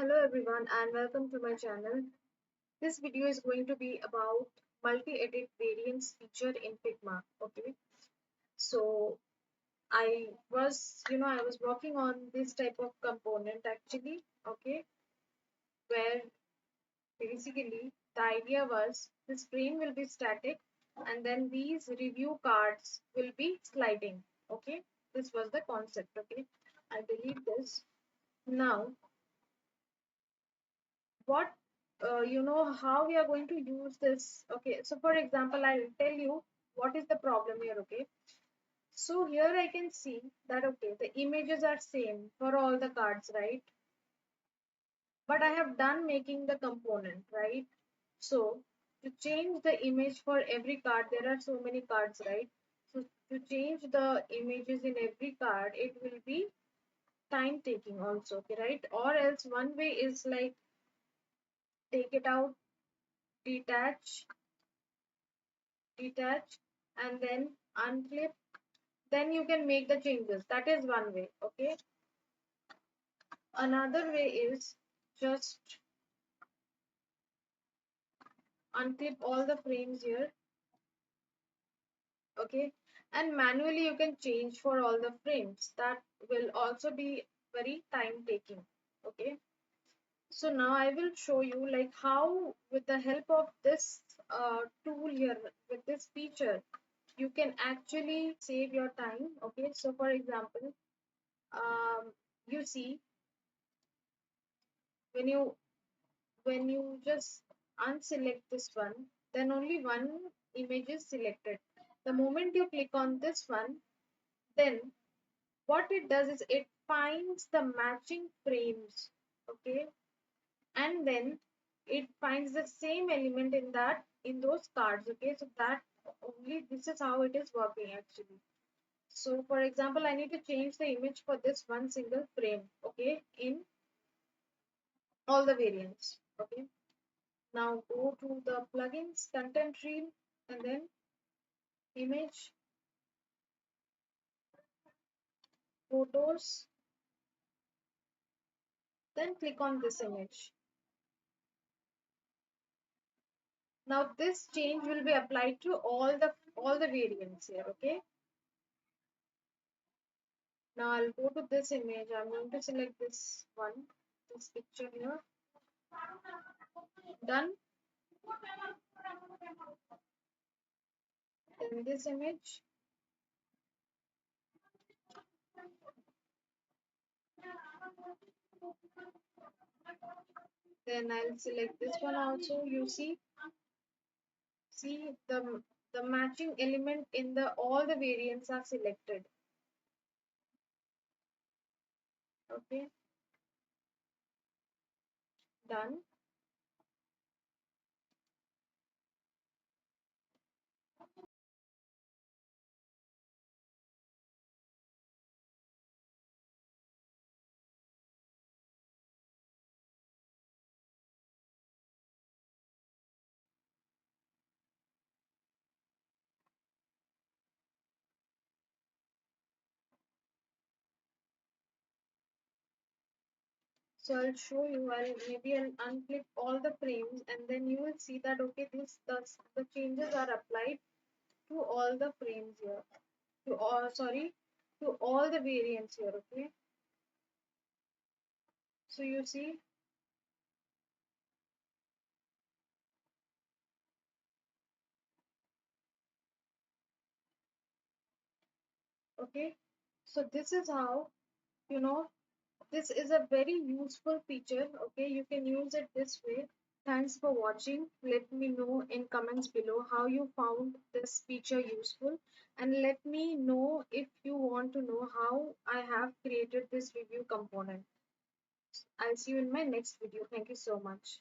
Hello everyone and welcome to my channel. This video is going to be about multi-edit variants feature in Figma. Okay, so I was working on this type of component actually. Okay, where basically the idea was this frame will be static and then these review cards will be sliding. Okay, this was the concept. Okay, I delete this now. What how we are going to use this. Okay, so for example, I'll tell you what is the problem here. Okay, so here I can see that okay, the images are same for all the cards, right? But I have done making the component, right? So to change the image for every card, there are so many cards, right? So to change the images in every card, it will be time taking also. Okay, right? Or else one way is like take it out, detach, detach, and then unclip, then you can make the changes. That is one way. Okay, another way is just unclip all the frames here. Okay, and manually you can change for all the frames. That will also be very time taking. Okay, so now I will show you like how with the help of this tool here, with this feature, you can actually save your time. Okay, so for example, you see when you just unselect this one, then only one image is selected. The moment you click on this one, then what it does is it finds the matching frames. Okay, and then it finds the same element in those cards. Okay, so that only this is how it is working actually. So for example, I need to change the image for this one single frame. Okay, in all the variants. Okay, now go to the plugins, content reel, and then image, photos, then click on this image. Now this change will be applied to all the variants here. Okay, now I'll go to this image. I'm going to select this one, this picture here. Done. Then this image, then I'll select this one also. You see the matching element in the all the variants are selected. Okay, done. So I'll show you. I'll unclip all the frames, and then you will see that okay, the changes are applied to all the frames here. To all the variants here. Okay. So you see, okay. So this is how you know this is a very useful feature. Okay, you can use it this way. Thanks for watching. Let me know in comments below how you found this feature useful, and let me know if you want to know how I have created this review component. I'll see you in my next video. Thank you so much.